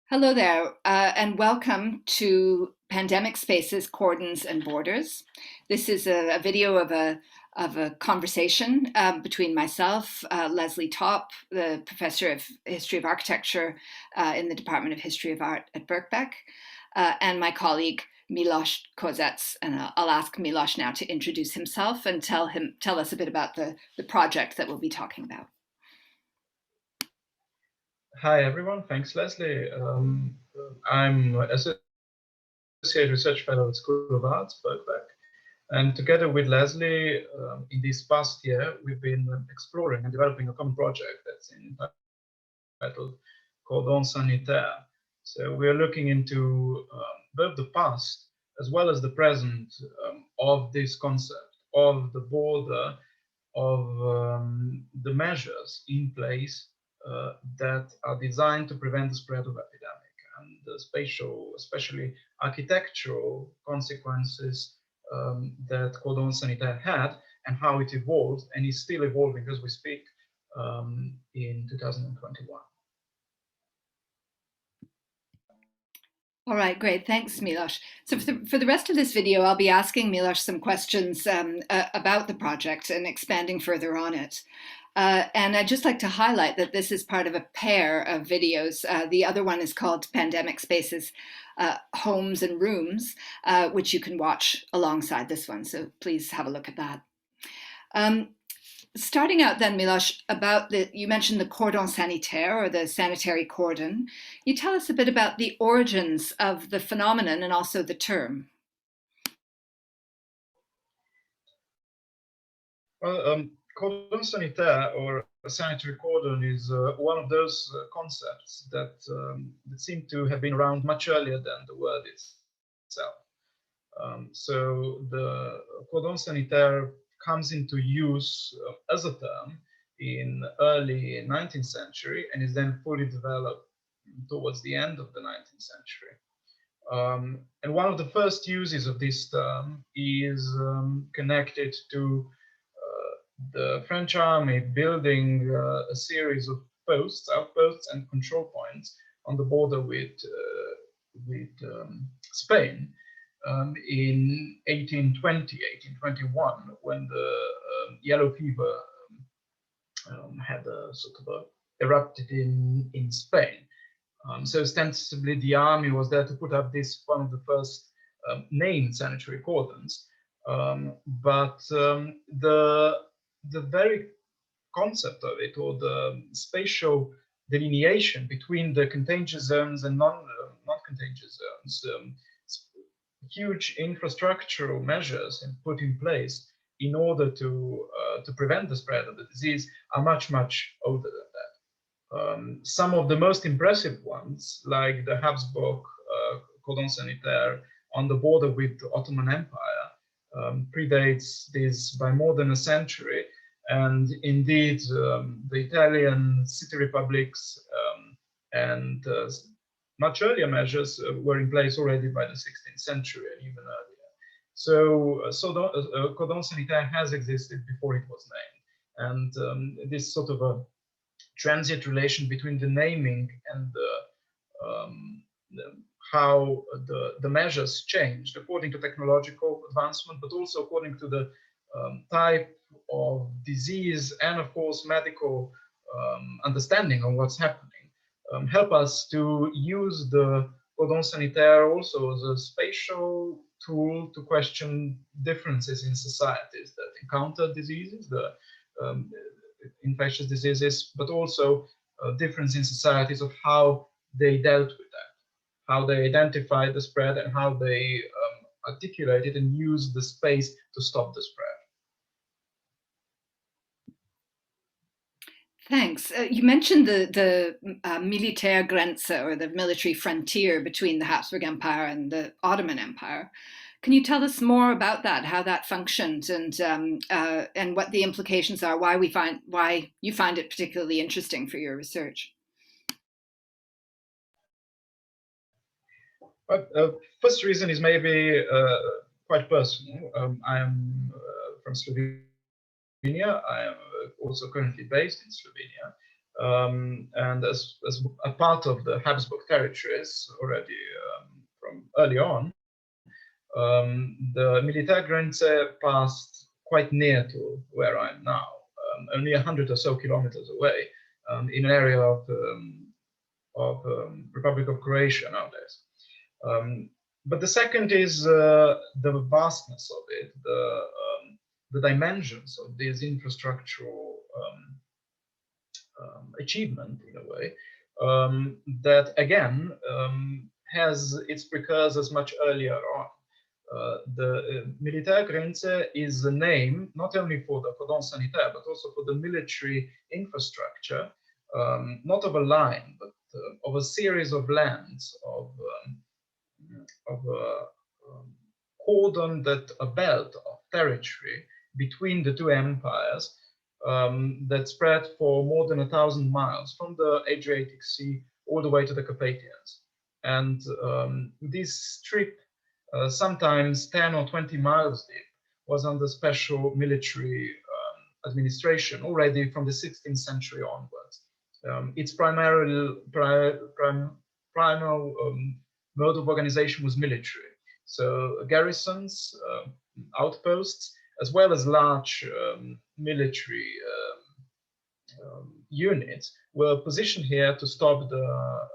Hello there, and welcome to Pandemic Spaces, Cordons and Borders. This is a video of a conversation between myself, Leslie Topp, the Professor of History of Architecture in the Department of History of Art at Birkbeck, and my colleague Miloš Kosec. And I'll ask Miloš now to introduce himself and tell us a bit about the project that we'll be talking about. Hi, everyone. Thanks, Leslie. I'm Associate Research Fellow at School of Arts, Birkbeck. And together with Leslie, in this past year, we've been exploring and developing a common project that's entitled Cordon Sanitaire. So we are looking into both the past as well as the present of this concept, of the border, of the measures in place that are designed to prevent the spread of epidemic, and the spatial, especially architectural consequences that cordon sanitaire had, and how it evolved and is still evolving as we speak in 2021. All right, great. Thanks, Miloš. So for the rest of this video, I'll be asking Miloš some questions about the project and expanding further on it. And I'd just like to highlight that this is part of a pair of videos. The other one is called Pandemic Spaces, Homes and Rooms, which you can watch alongside this one. So please have a look at that. Starting out then, Miloš, about you mentioned the cordon sanitaire, or the sanitary cordon. You tell us a bit about the origins of the phenomenon and also the term. Well, cordon sanitaire, or a sanitary cordon, is one of those concepts that seem to have been around much earlier than the word itself. So the cordon sanitaire comes into use as a term in early 19th century and is then fully developed towards the end of the 19th century. And one of the first uses of this term is connected to the French army building a series of posts, outposts, and control points on the border with Spain in 1821, when the yellow fever had erupted in Spain. So ostensibly, the army was there to put up this one of the first named sanitary cordons, but the very concept of it, or the spatial delineation between the contagious zones and non-contagious zones, huge infrastructural measures put in place in order to prevent the spread of the disease are much older than that. Some of the most impressive ones, like the Habsburg cordon sanitaire on the border with the Ottoman Empire, predates this by more than a century. And indeed, the Italian city republics and much earlier measures were in place already by the 16th century and even earlier. So cordon sanitaire has existed before it was named. And this sort of a transient relation between the naming and how the measures changed according to technological advancement, but also according to the type of disease and, of course, medical understanding of what's happening, help us to use the cordon sanitaire also as a spatial tool to question differences in societies that encounter diseases, the infectious diseases, but also difference in societies of how they dealt with that, how they identified the spread, and how they articulated and used the space to stop the spread. Thanks. You mentioned the militaire Grenze, or the military frontier between the Habsburg Empire and the Ottoman Empire. Can you tell us more about that, how that functioned, and what the implications are, why you find it particularly interesting for your research? Well, first reason is maybe quite personal. I am from Slovenia. I am also currently based in Slovenia. And as a part of the Habsburg territories already from early on, the Militärgrenze passed quite near to where I'm now, only 100 or so kilometers away, in an area of Republic of Croatia nowadays. But the second is the vastness of it, the dimensions of this infrastructural achievement, in a way, that again has its precursors much earlier on. The Militärgrenze is the name not only for the cordon sanitaire, but also for the military infrastructure, not of a line, but of a series of lands, of a cordon, that a belt of territory between the two empires that spread for more than 1,000 miles from the Adriatic Sea all the way to the Carpathians. And this strip, sometimes 10 or 20 miles deep, was under special military administration already from the 16th century onwards. Its primal mode of organization was military. So garrisons, outposts, as well as large military units were positioned here to stop the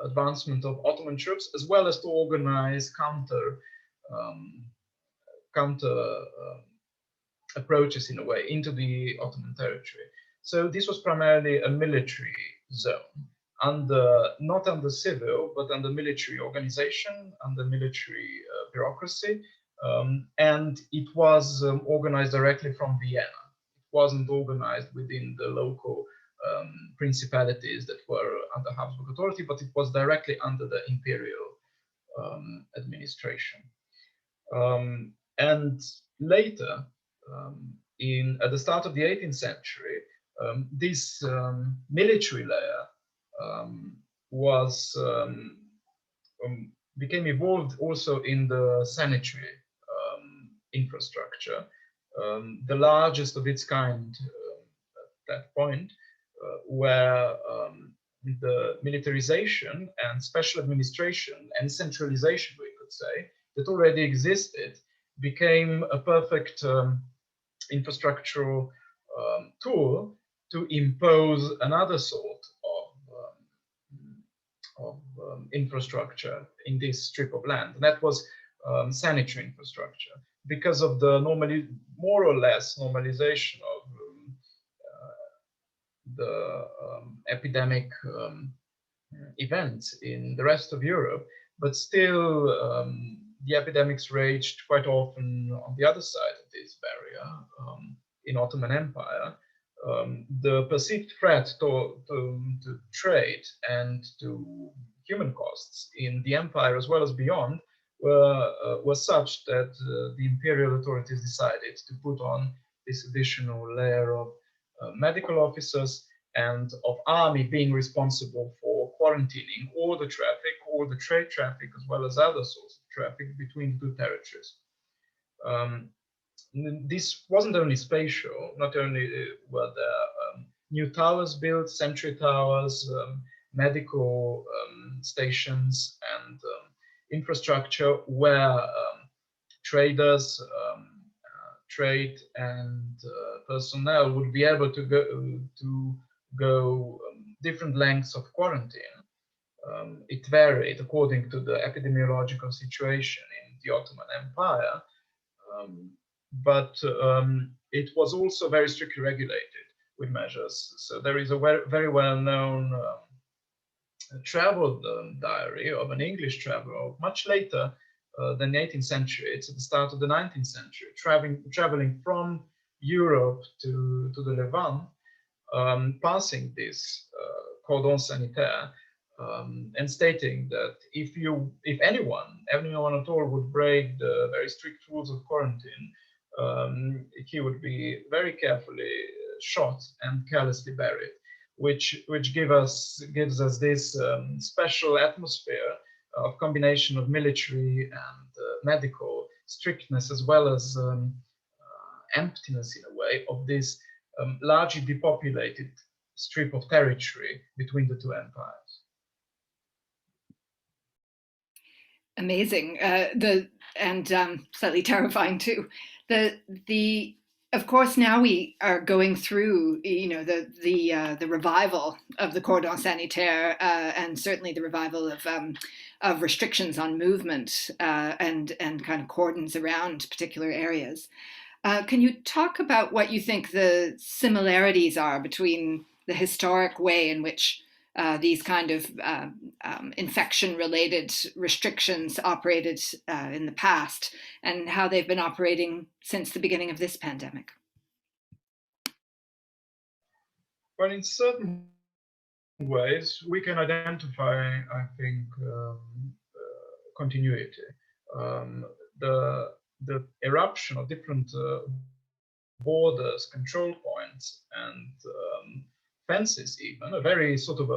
advancement of Ottoman troops, as well as to organize counter approaches, in a way, into the Ottoman territory. So this was primarily a military zone, not under civil, but under military organization, under military bureaucracy, and it was organized directly from Vienna. It wasn't organized within the local principalities that were under Habsburg authority, but it was directly under the imperial administration. And later, at the start of the 18th century, this military layer became involved also in the sanitary infrastructure, the largest of its kind at that point, where the militarization and special administration and centralization, we could say, that already existed became a perfect infrastructural tool to impose another sort of infrastructure in this strip of land. And that was sanitary infrastructure, because of the more or less normalization of the epidemic events in the rest of Europe, but still the epidemics raged quite often on the other side of this barrier in Ottoman Empire. The perceived threat to trade and to human costs in the empire, as well as beyond, were such that the imperial authorities decided to put on this additional layer of medical officers and of army being responsible for quarantining all the traffic, all the trade traffic, as well as other sorts of traffic between the two territories. This wasn't only spatial, not only were there new towers built, sentry towers, medical stations, and infrastructure where traders, trade, and personnel would be able to go different lengths of quarantine. It varied according to the epidemiological situation in the Ottoman Empire, but it was also very strictly regulated with measures. So there is a very well-known travel diary of an English traveler much later than the 18th century. It's at the start of the 19th century, traveling from Europe to the Levant, passing this cordon sanitaire, and stating that if anyone at all would break the very strict rules of quarantine, he would be very carefully shot and carelessly buried, which gives us this special atmosphere of combination of military and medical strictness, as well as emptiness, in a way, of this largely depopulated strip of territory between the two empires. Amazing. Slightly terrifying too. Of course, now we are going through, the revival of the cordon sanitaire, and certainly the revival of restrictions on movement, and kind of cordons around particular areas. Can you talk about what you think the similarities are between the historic way in which these kind of infection-related restrictions operated in the past, and how they've been operating since the beginning of this pandemic? Well, in certain ways, we can identify, I think, continuity. The eruption of different borders, control points, and fences, even a very sort of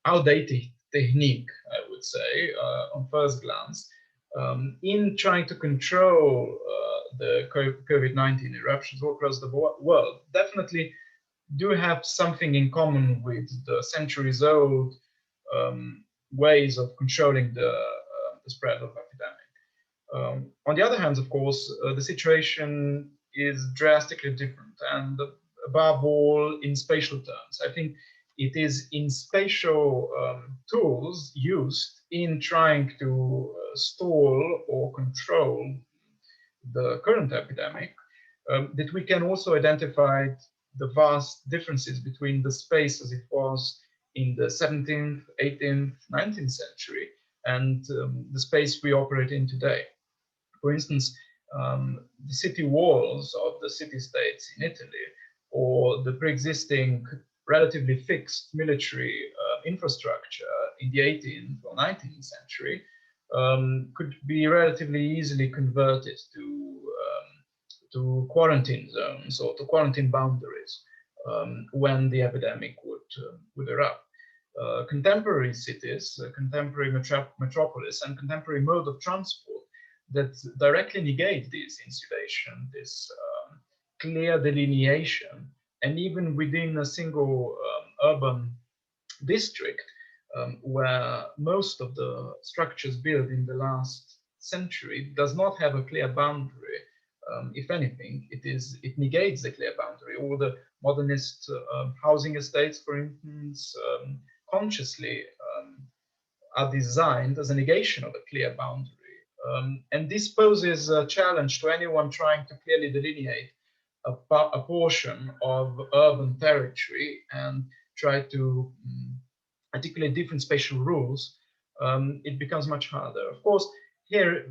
outdated technique, I would say, on first glance, in trying to control the COVID-19 eruptions all across the world, definitely do have something in common with the centuries-old ways of controlling the spread of epidemic. On the other hand, of course, the situation is drastically different, and above all, in spatial terms. I think it is in spatial tools used in trying to stall or control the current epidemic that we can also identify the vast differences between the space as it was in the 17th, 18th, 19th century and the space we operate in today. For instance, the city walls of the city-states in Italy, or the pre-existing relatively fixed military infrastructure in the 18th or 19th century could be relatively easily converted to quarantine zones or to quarantine boundaries when the epidemic would erupt. Contemporary cities, contemporary metropolis, and contemporary mode of transport that directly negate this insulation, this clear delineation, and even within a single urban district, where most of the structures built in the last century does not have a clear boundary. If anything, it negates the clear boundary. All the modernist housing estates, for instance, consciously are designed as a negation of a clear boundary. And this poses a challenge to anyone trying to clearly delineate a portion of urban territory and try to articulate different spatial rules. It becomes much harder. Of course, here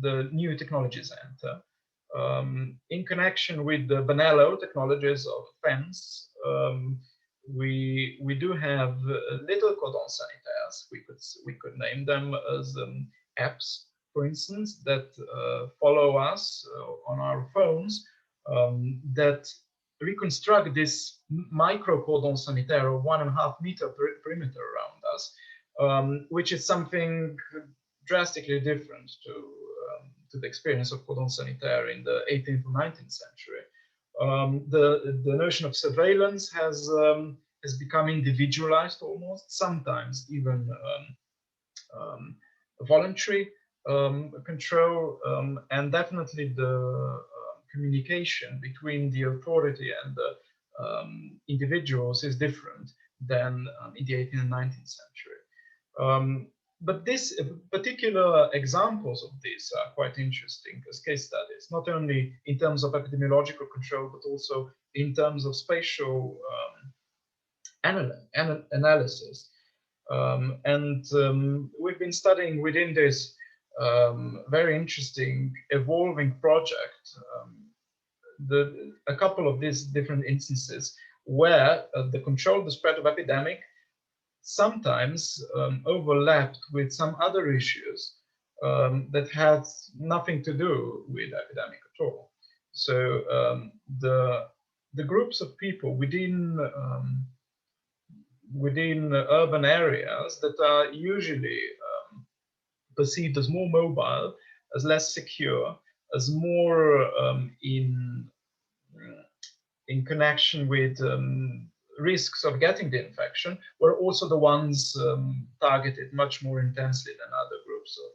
the new technologies enter. In connection with the vanilla technologies of fence, we do have little cordon sanitaires. We could name them as apps, for instance, that follow us on our phones, that reconstruct this micro cordon sanitaire of 1.5 meter perimeter around us, which is something drastically different to the experience of cordon sanitaire in the 18th or 19th century. The notion of surveillance has become individualized almost, sometimes even voluntary control, and definitely the communication between the authority and the individuals is different than in the 18th and 19th century. But this particular examples of this are quite interesting as case studies, not only in terms of epidemiological control, but also in terms of spatial analysis. We've been studying within this very interesting evolving project a couple of these different instances where the control of the spread of epidemic sometimes overlapped with some other issues that had nothing to do with epidemic at all. So the groups of people within urban areas that are usually perceived as more mobile, as less secure, as more in connection with risks of getting the infection, were also the ones targeted much more intensely than other groups of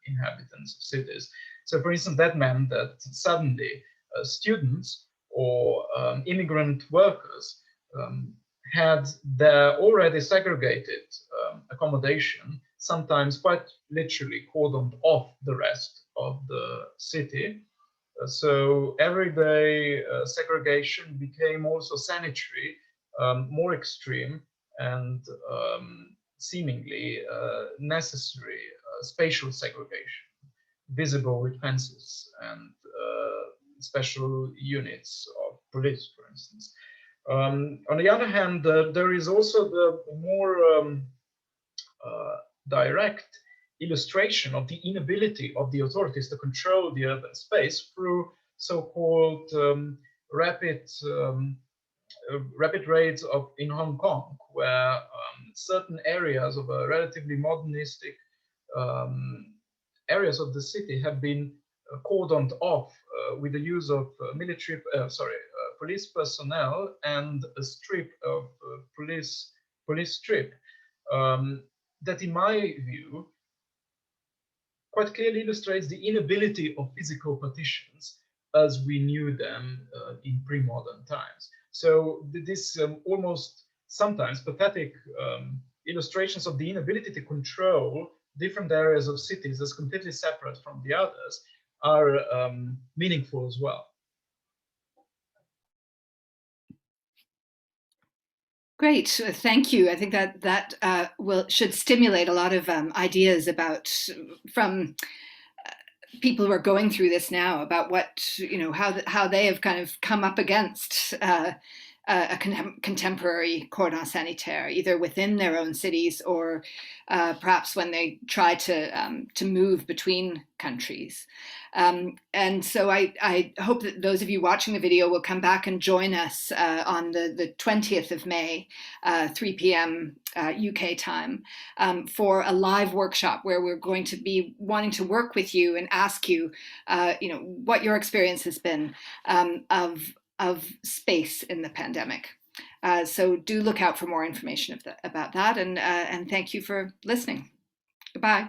inhabitants of cities. So, for instance, that meant that suddenly students or immigrant workers had their already segregated accommodation, sometimes quite literally cordoned off the rest of the city. So everyday segregation became also sanitary, more extreme, and seemingly necessary spatial segregation, visible with fences and special units of police, for instance. On the other hand, there is also the more direct illustration of the inability of the authorities to control the urban space through so-called rapid raids in Hong Kong, where certain areas of a relatively modernistic areas of the city have been cordoned off with the use of police personnel and a strip of police strip that, in my view, quite clearly illustrates the inability of physical partitions as we knew them in pre-modern times. So this almost sometimes pathetic illustrations of the inability to control different areas of cities as completely separate from the others are meaningful as well. Great, thank you. I think that should stimulate a lot of ideas about from people who are going through this now about what, how they have kind of come up against a contemporary cordon sanitaire, either within their own cities or perhaps when they try to move between countries. And so I hope that those of you watching the video will come back and join us on the 20th of May, 3 p.m. UK time, for a live workshop where we're going to be wanting to work with you and ask you, what your experience has been of space in the pandemic. So do look out for more information about that, and thank you for listening. Goodbye.